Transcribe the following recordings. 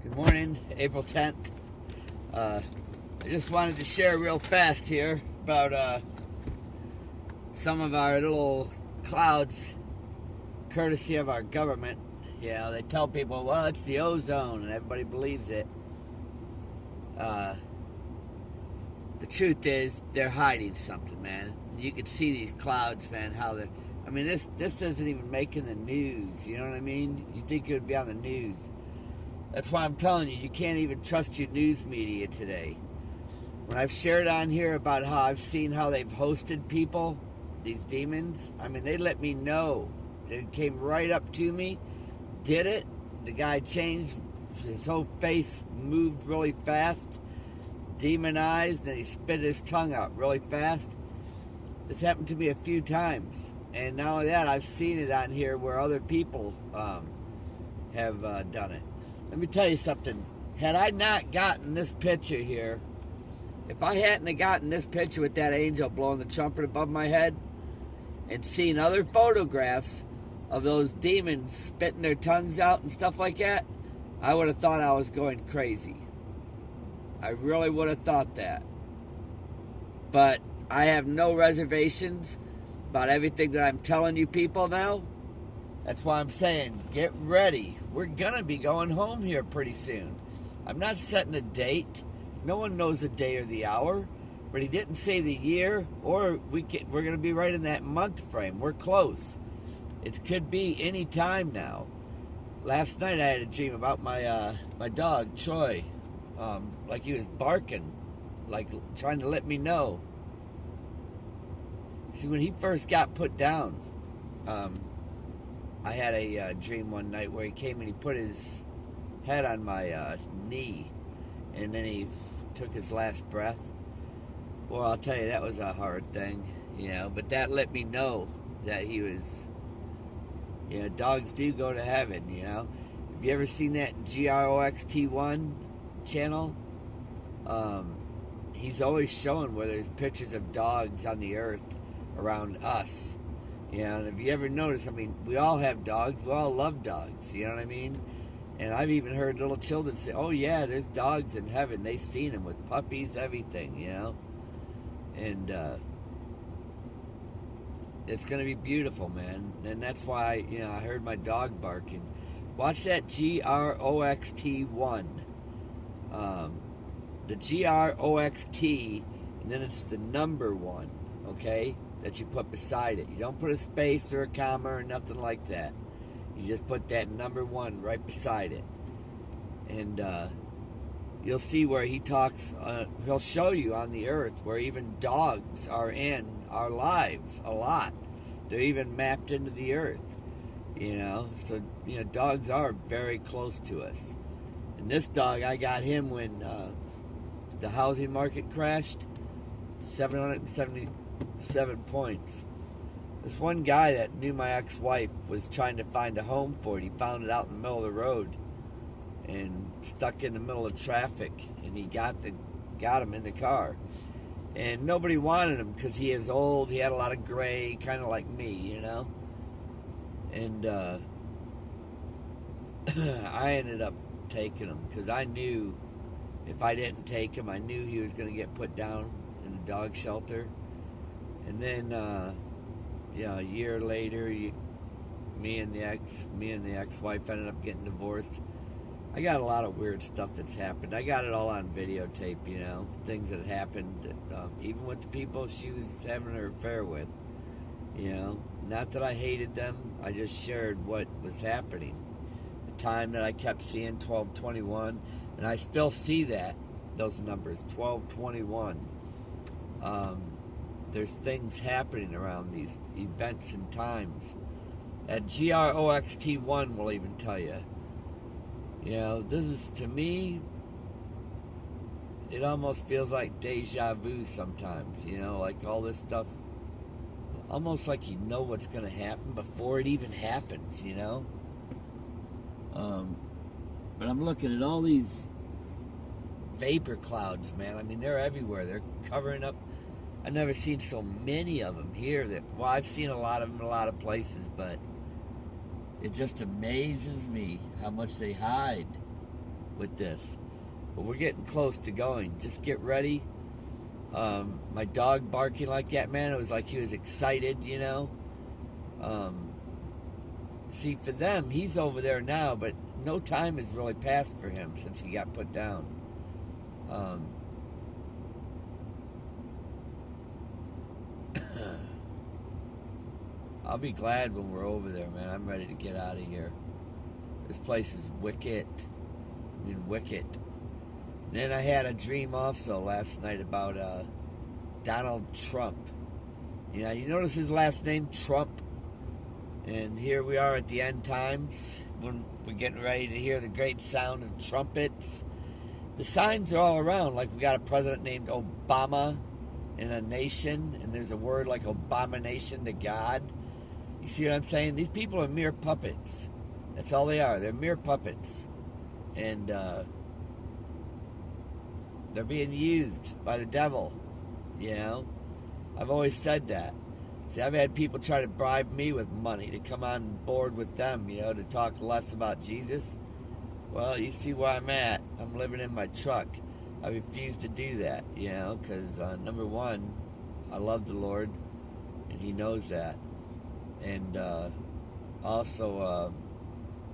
Good morning, April 10th. I just wanted to share real fast here about some of our little clouds, courtesy of our government. You know, they tell people, well, it's the ozone, and everybody believes it. The truth is, they're hiding something, man. You can see these clouds, man, how they're... I mean, this isn't even making the news, you know what I mean? You'd think it would be on the news. That's why I'm telling you, you can't even trust your news media today. When I've shared on here about how I've seen how they've hosted people, these demons, I mean, they let me know. It came right up to me, did it. The guy changed, his whole face moved really fast, demonized, and he spit his tongue out really fast. This happened to me a few times. And not only that, I've seen it on here where other people have done it. Let me tell you something. Had I not gotten this picture here, if I hadn't have gotten this picture with that angel blowing the trumpet above my head and seen other photographs of those demons spitting their tongues out and stuff like that, I would have thought I was going crazy. I really would have thought that. But I have no reservations about everything that I'm telling you people now. That's why I'm saying, get ready. We're going to be going home here pretty soon. I'm not setting a date. No one knows the day or the hour. But he didn't say the year, or we're going to be right in that month frame. We're close. It could be any time now. Last night I had a dream about my dog, Troy. Like he was barking, like trying to let me know. See, when he first got put down, I had a dream one night where he came and he put his head on my knee, and then he took his last breath. Well, I'll tell you, that was a hard thing, you know, but that let me know that he was, you know, dogs do go to heaven, you know. Have you ever seen that GROXT1 channel? He's always showing where there's pictures of dogs on the earth around us. You know, and if you ever notice, I mean, we all have dogs. We all love dogs. You know what I mean? And I've even heard little children say, oh, yeah, there's dogs in heaven. They've seen them with puppies, everything, you know? And it's going to be beautiful, man. And that's why, you know, I heard my dog barking. Watch that GROXT1. The GROXT, and then it's the number 1, okay? That you put beside it. You don't put a space or a comma or nothing like that. You just put that number 1 right beside it. And you'll see where he talks, he'll show you on the earth where even dogs are in our lives a lot. They're even mapped into the earth, you know. So, you know, dogs are very close to us. And this dog, I got him when the housing market crashed, 777 points. This one guy that knew my ex-wife was trying to find a home for it. He found it out in the middle of the road and stuck in the middle of traffic, and he got him in the car. And nobody wanted him because he is old. He had a lot of gray, kind of like me, you know. And I ended up taking him because I knew if I didn't take him, I knew he was going to get put down in the dog shelter. And then, you know, a year later, me and the ex-wife ended up getting divorced. I got a lot of weird stuff that's happened. I got it all on videotape, you know, things that happened, even with the people she was having her affair with, you know. Not that I hated them, I just shared what was happening. The time that I kept seeing 1221, and I still see that, those numbers, 1221. There's things happening around these events and times. At GROXT1 will even tell you. You know, this is, to me, it almost feels like deja vu sometimes, you know, like all this stuff, almost like you know what's going to happen before it even happens, you know. But I'm looking at all these vapor clouds, man. I mean, they're everywhere. They're covering up. I've never seen so many of them here. Well, I've seen a lot of them in a lot of places, but it just amazes me how much they hide. with this. But we're getting close to going. Just get ready. My dog barking like that, man, it was like he was excited, you know. See, for them, he's over there now, but no time has really passed for him since he got put down. I'll be glad when we're over there, man. I'm ready to get out of here. This place is wicked. I mean, wicked. Then I had a dream also last night about Donald Trump. You know, you notice his last name, Trump? And here we are at the end times when we're getting ready to hear the great sound of trumpets. The signs are all around. Like we got a president named Obama in a nation, and there's a word like abomination to God. You see what I'm saying? These people are mere puppets. That's all they are. They're mere puppets. And they're being used by the devil, you know? I've always said that. See, I've had people try to bribe me with money to come on board with them, you know, to talk less about Jesus. Well, you see where I'm at. I'm living in my truck. I refuse to do that, you know, because number one, I love the Lord, and He knows that. And also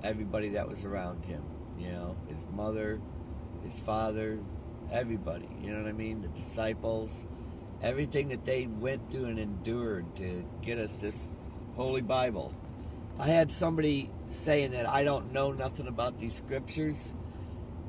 everybody that was around Him, you know, His mother, His father, everybody, you know what I mean? The disciples, everything that they went through and endured to get us this Holy Bible. I had somebody saying that I don't know nothing about these scriptures.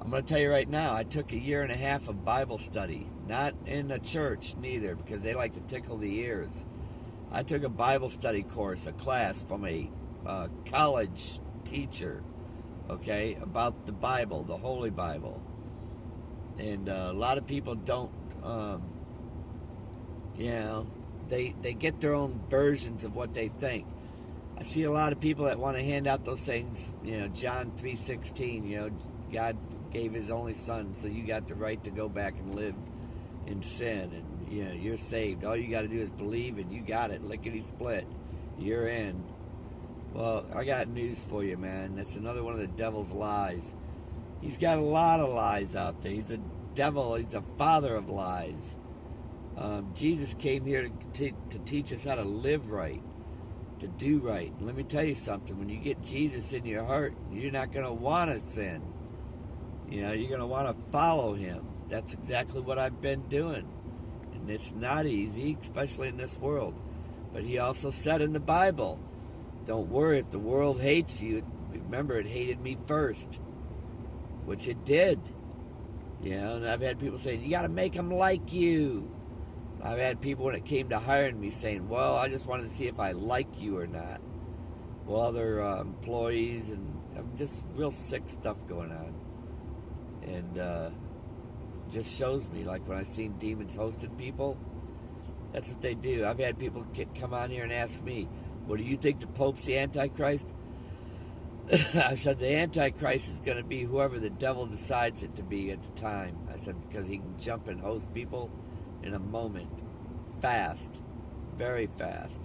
I'm going to tell you right now, I took 1.5 years of Bible study. Not in a church, neither, because they like to tickle the ears. I took a Bible study course, a class from a college teacher, okay, about the Bible, the Holy Bible. And a lot of people don't, you know, they get their own versions of what they think. I see a lot of people that want to hand out those things, you know, John 3:16, you know, God gave His only Son, so you got the right to go back and live in sin, and, you know, you're saved. All you got to do is believe, and you got it, lickety-split. You're in. Well, I got news for you, man. That's another one of the devil's lies. He's got a lot of lies out there. He's a devil. He's a father of lies. Jesus came here to teach us how to live right, to do right. And let me tell you something. When you get Jesus in your heart, you're not going to want to sin. You know, you're going to want to follow Him. That's exactly what I've been doing. And it's not easy, especially in this world. But He also said in the Bible, don't worry if the world hates you. Remember, it hated me first. Which it did. You know, and I've had people saying, you got to make them like you. I've had people when it came to hiring me saying, well, I just wanted to see if I like you or not. Well, other employees, and just real sick stuff going on. And just shows me, like when I've seen demons hosting people, that's what they do. I've had people come on here and ask me, well, do you think the Pope's the Antichrist? I said, the Antichrist is going to be whoever the devil decides it to be at the time. I said, because he can jump and host people in a moment. Fast. Very fast.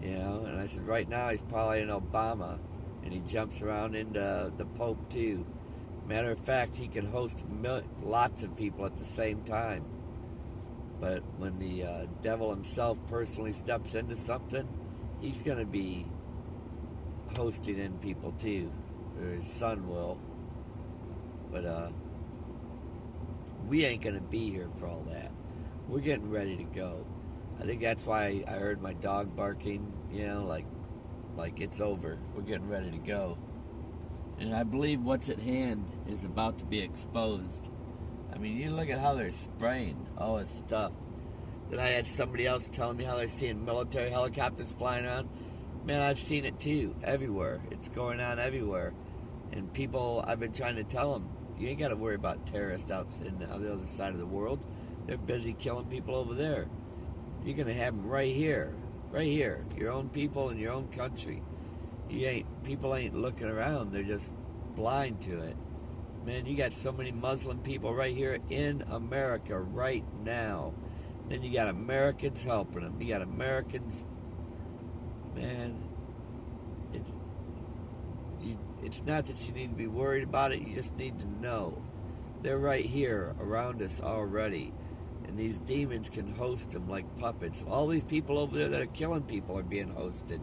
You know, and I said, right now he's probably an Obama, and he jumps around into the Pope too. Matter of fact, he can host lots of people at the same time. But when the devil himself personally steps into something, he's going to be hosting in people too, or his son will. But we ain't gonna be here for all that. We're getting ready to go. I think that's why I heard my dog barking, you know, like it's over. We're getting ready to go. And I believe what's at hand is about to be exposed. I mean, you look at how they're spraying all this stuff. Then I had somebody else telling me how they're seeing military helicopters flying around. Man, I've seen it too, everywhere. It's going on everywhere. And people, I've been trying to tell them, you ain't got to worry about terrorists out on the other side of the world. They're busy killing people over there. You're going to have them right here, your own people in your own country. People ain't looking around, they're just blind to it. Man, you got so many Muslim people right here in America right now. Then you got Americans helping them. You got Americans. Man, it's not that you need to be worried about it. You just need to know they're right here around us already, and these demons can host them like puppets. All these people over there that are killing people are being hosted.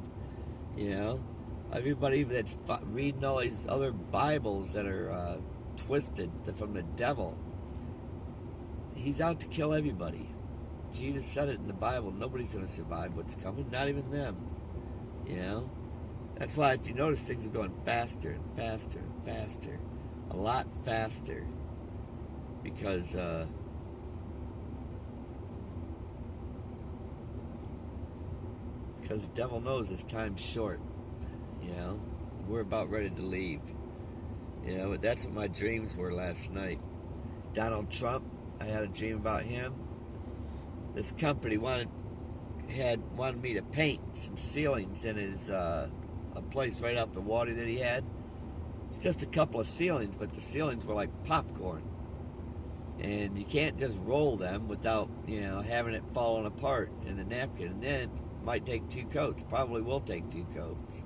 You know, everybody that's reading all these other Bibles that are twisted from the devil. He's out to kill everybody. Jesus said it in the Bible. Nobody's going to survive what's coming, not even them. You know? That's why, if you notice, things are going faster and faster and faster. A lot faster. Because, the devil knows his time's short. You know? We're about ready to leave. You know, but that's what my dreams were last night. Donald Trump, I had a dream about him. This company wanted me to paint some ceilings in his a place right off the water that he had. It's just a couple of ceilings, but the ceilings were like popcorn, and you can't just roll them without having it falling apart in the napkin. And then it might take 2 coats. Probably will take 2 coats.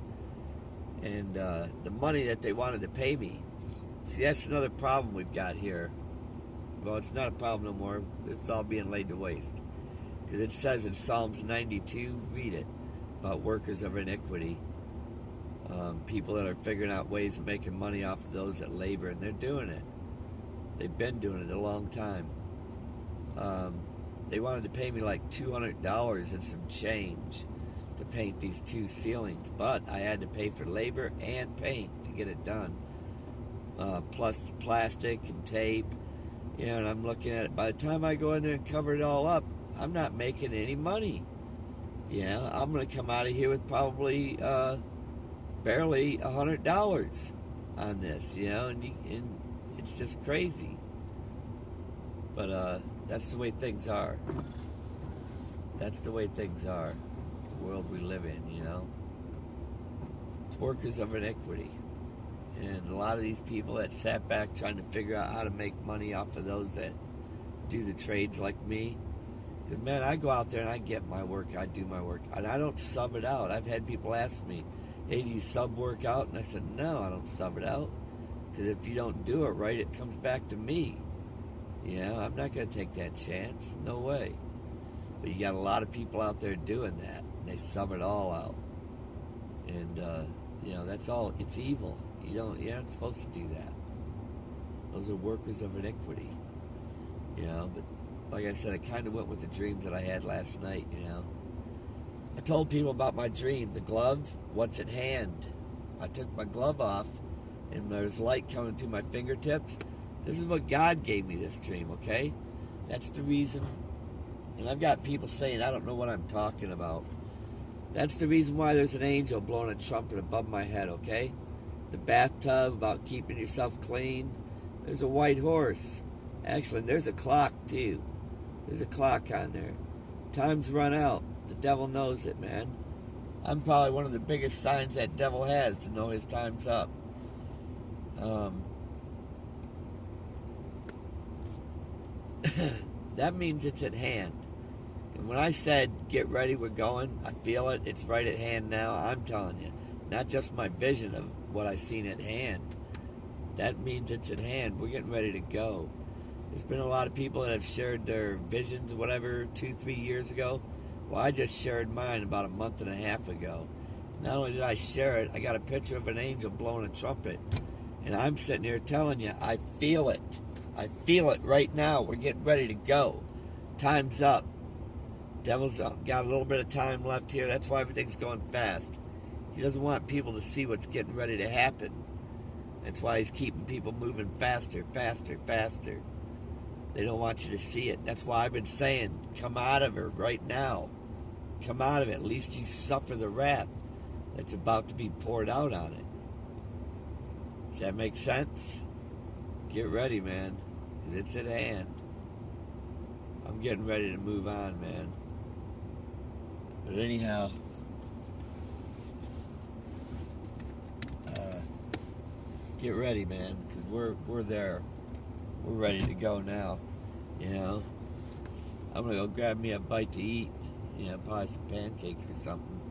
And the money that they wanted to pay me. See, that's another problem we've got here. Well, it's not a problem no more. It's all being laid to waste. Because it says in Psalms 92, read it, about workers of iniquity. People that are figuring out ways of making money off of those that labor, and they're doing it. They've been doing it a long time. They wanted to pay me like $200 and some change to paint these 2 ceilings, but I had to pay for labor and paint to get it done. Plus plastic and tape. And I'm looking at it. By the time I go in there and cover it all up, I'm not making any money. I'm going to come out of here with probably barely $100 on this, and it's just crazy. But that's the way things are. That's the way things are. The world we live in, It's workers of iniquity. And a lot of these people that sat back trying to figure out how to make money off of those that do the trades like me. Because, man, I go out there and I get my work. I do my work. And I don't sub it out. I've had people ask me, hey, do you sub work out? And I said, no, I don't sub it out. Because if you don't do it right, it comes back to me. I'm not going to take that chance. No way. But you got a lot of people out there doing that. And they sub it all out. And, that's all. It's evil. You're not supposed to do that. Those are workers of iniquity. But like I said, I kind of went with the dreams that I had last night, I told people about my dream. The glove, what's at hand? I took my glove off, and there's light coming through my fingertips. This is what God gave me this dream, okay? That's the reason. And I've got people saying, I don't know what I'm talking about. That's the reason why there's an angel blowing a trumpet above my head, okay? The bathtub, about keeping yourself clean. There's a white horse. Actually, there's a clock, too. There's a clock on there. Time's run out. The devil knows it, man. I'm probably one of the biggest signs that devil has to know his time's up. That means it's at hand. And when I said, get ready, we're going, I feel it. It's right at hand now. I'm telling you. Not just my vision of what I seen at hand. That means it's at hand. We're getting ready to go. There's been a lot of people that have shared their visions, whatever, 2-3 years ago. Well, I just shared mine about a month and a half ago. Not only did I share it, I got a picture of an angel blowing a trumpet. And I'm sitting here telling you, I feel it. I feel it right now. We're getting ready to go. Time's up. Devil's got a little bit of time left here. That's why everything's going fast. He doesn't want people to see what's getting ready to happen. That's why he's keeping people moving faster, faster, faster. They don't want you to see it. That's why I've been saying, come out of her right now. Come out of it. At least you suffer the wrath that's about to be poured out on it. Does that make sense? Get ready, man, because it's at hand. I'm getting ready to move on, man. But anyhow, get ready, man, because we're there. We're ready to go now. I'm gonna go grab me a bite to eat. Probably some pancakes or something.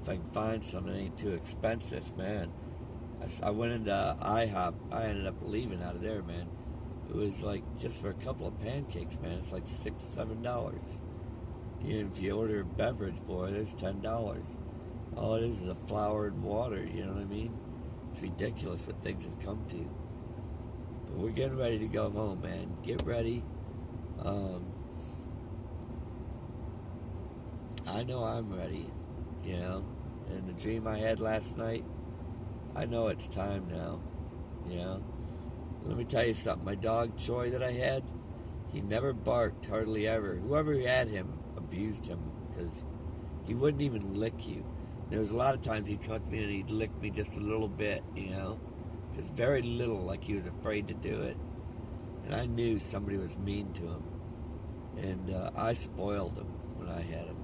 If I can find something that ain't too expensive, man. I went into IHOP. I ended up leaving out of there, man. It was like just for a couple of pancakes, man. It's like $6, $7. If you order a beverage, boy, there's $10. All it is a flour and water. You know what I mean? It's ridiculous what things have come to. But we're getting ready to go home, man. Get ready. I know I'm ready. You know, and the dream I had last night, I know it's time now. You know, let me tell you something. My dog Troy that I had, he never barked hardly ever. Whoever had him abused him because he wouldn't even lick you. There was a lot of times he'd come to me and he'd lick me just a little bit, you know, just very little, like he was afraid to do it. And I knew somebody was mean to him, and I spoiled him when I had him.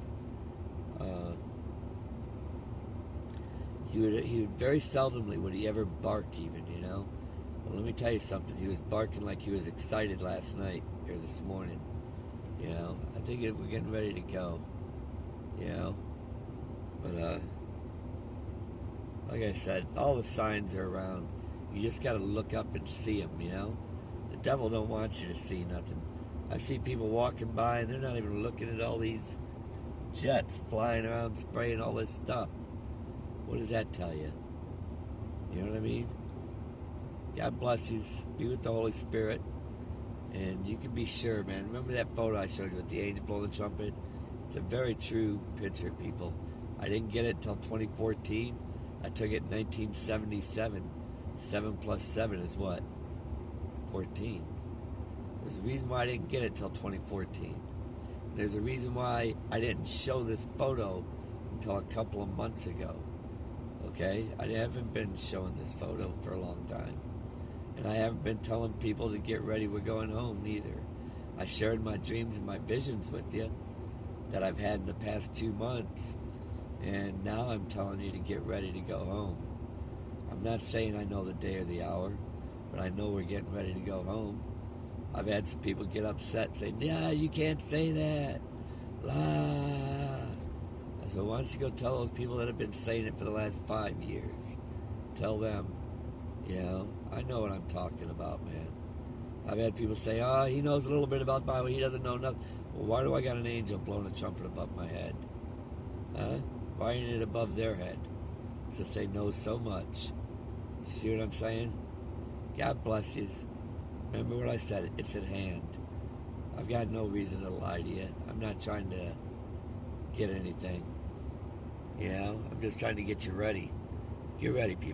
He would very seldomly would he ever bark even, you know. But let me tell you something. He was barking like he was excited last night or this morning. You know, I think we're getting ready to go. You know, but like I said, all the signs are around. You just got to look up and see them. You know, the devil don't want you to see nothing. I see people walking by and they're not even looking at all these jets flying around, spraying all this stuff. What does that tell you? You know what I mean? God bless you. Be with the Holy Spirit. And you can be sure, man. Remember that photo I showed you with the angel blowing the trumpet? It's a very true picture, people. I didn't get it until 2014. I took it in 1977. 7 plus 7 is what? 14. There's a reason why I didn't get it till 2014. There's a reason why I didn't show this photo until a couple of months ago. Okay? I haven't been showing this photo for a long time. And I haven't been telling people to get ready, we're going home, neither. I shared my dreams and my visions with you that I've had in the past 2 months. And now I'm telling you to get ready to go home. I'm not saying I know the day or the hour, but I know we're getting ready to go home. I've had some people get upset saying, yeah, you can't say that. La. I said, why don't you go tell those people that have been saying it for the last 5 years? Tell them. You know, I know what I'm talking about, man. I've had people say, oh, he knows a little bit about the Bible, he doesn't know nothing. Well, why do I got an angel blowing a trumpet above my head? Huh? Why ain't it above their head? Since they know so much. You see what I'm saying? God bless you. Remember what I said, it's at hand. I've got no reason to lie to you. I'm not trying to get anything. You know, I'm just trying to get you ready. Get ready, people.